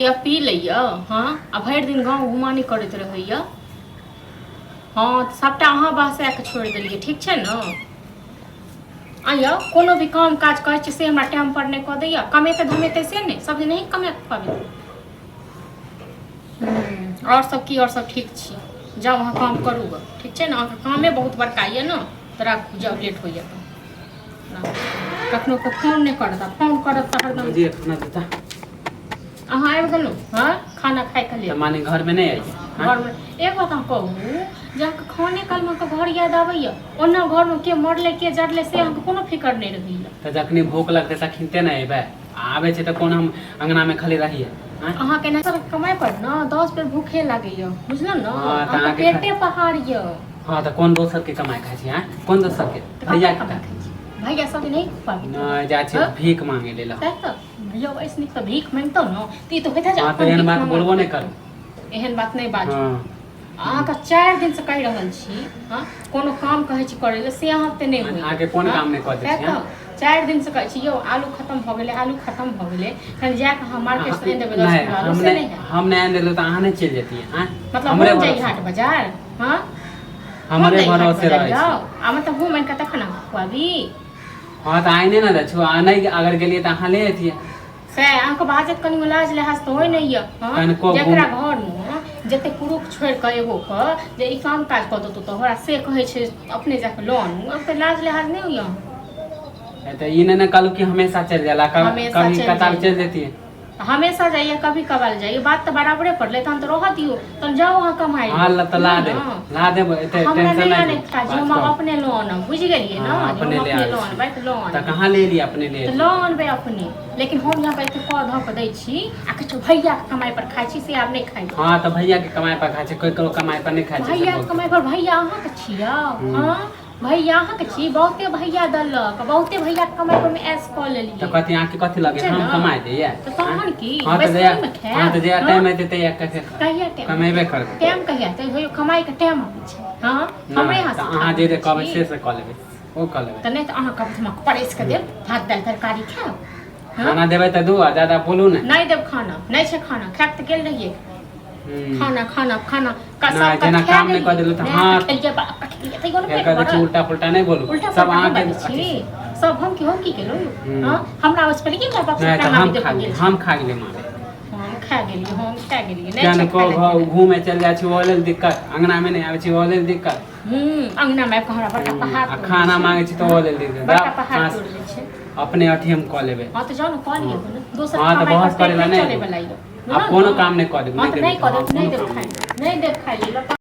या पी लिया। हाँ आ भरि दिन गाँव घुमानी करते रहैया। हाँ तो सबटा अहाँ बहसा के छोड़ दिलिए ठीक है ना। आइया कोनो भी काम काज कर से हमरा टाइम पर नहीं कह दैया कमेते धमेते से नहीं सब दिन नहीं कमे पाबे। और सब की और सब ठीक छी जाओ वहाँ काम करू ग ठीक है ना। अहाँ कामे बहुत बड़का ये ना तो राखू जाओ लेट हो जाता कखनो के फोन नहीं करता फोन करत त हरदम जी खाना देता अहाँ आबि गेलहुँ। हाँ खाना खाए के लिए माने घर में नहीं आई घर में एक बात हम कहूँ जहाँ खाने काल में घर याद आबैया ओना घर में के मरले के जरले से अहाँके कोनो फिकर नहीं रहैया। तो जखनी भूख लगते तखनते नहीं अबे आबे छे तो कोन हम अंगना में खाली रहिए। अहाँ के ना कमाई पर ना 10 बेर भूखे लागैया बुझल ना। हाँ, तो अहाँ अहाँके पेटे पहाड़ य। हाँ तो कौन दोसर के कमाई खाई छी हां कौन दोसर के भैया के भैया सब नहीं पाबी न जा छी भीख मांगे लेला। त भैया ऐसनी त भीख मांगतो न ती तो होता जा। हां तो एहन बात बोलबो नहीं करू एहन बात नहीं बाजू। हां अहाँ का 4 दिन से कहि रहल छी हां कोनो काम कहै छी करे ले से अहाँ ते नहीं होई आगे कौन काम नहीं कर दै छी। 4 दिन से कहै छी यो आलू खत्म भ गेले आलू खत्म भ गेले कहीं जा के हम मार्केट से देबे 10 किलो से नहीं है। हम नहीं देलो तो अहाँ नहीं चल जेती हां मतलब हमरे जाई हाट बाजार। हां हमरे भरोसे रहे छी आ मतलब हूं मन का तखना खुआबी। हाँ तो आइने ना दछु नहीं अगर गेलिए तो अहाँ ले अतिए से अहाँके बाजत कनी लाज लिहाज तो होय नहीं है। हां जेकरा घर में जते पुरुष छोड़ के एगो क जे ई काम काज क दतो तो हमरा से कहै छै अपने जाके लोन अब तो लाज लिहाज नहीं होय। तो इने न कहलू कि हमेशा चल जाला कभी कतार चल देती है हमेशा जाइए कभी कभार जाइए बात तो बराबरे पर ले तो रह दियो तो जाओ वहां कमाई। हां तो ला दे एते टेंशन नहीं जो हम अपने लोन बुझ गेलिए ना अपने लोन बात लोन तो कहां ले लिया अपने ले तो लोन बे अपने लेकिन हम यहां पे एते क ध के दै छी आ किछ भैया के कमाई पर खाइ छी से आब नहीं खाइ। हां तो भैया के कमाई पर खाइ छी कोई को कमाई पर नहीं खाइ छी। भैया के कमाई पर भैया अहाँ के छिया। हां भैया अहाँ के छी बहुते भैया दलक बहुते भैया के कमाई पर में ऐस क लेलिए तो कथि आके कथि लगे हम कमाई दे तो तहन की हां तो दे हां तो जे टाइम में देते या कैसे कहिया टाइम कमेबे कर टाइम कहिया तो होय कमाई के टाइम आबै छै। हां हमरे हाथ से अहाँ जे कहबै से क लेबै ओ क लेबै त नहीं तो अहाँ कब हम परेस के देब भात दाल तरकारी खाओ। खाना देबै त दू ज्यादा बोलू नहीं देब खाना नहीं छै खाना खाक त गेल रहिए खाना खाना खाना ना जना काम नहीं कर देलु त हां उल्टा पुल्टा नहीं बोलू सब अहाँ के सब हम की केलो। हां हमरा उस पर के हम खा गेले मारे हम खा गेलिए नहीं को घूमे चल जाय छी ओले दिक्कत अंगना में नहीं आवे छी ओले दिक्कत। अंगना में हमरा बड़का पहाड़ खाना मांगे छी तो ओले दिक्कत बड़का पहाड़ तोड़ ले छै अपने अठी हम क लेबै। हां तो जाओ ना क लियो दोसर हां तो बहस करेला नहीं चले वाला आप कोनो काम नहीं कर देब नहीं देब खाई नहीं देब खाई।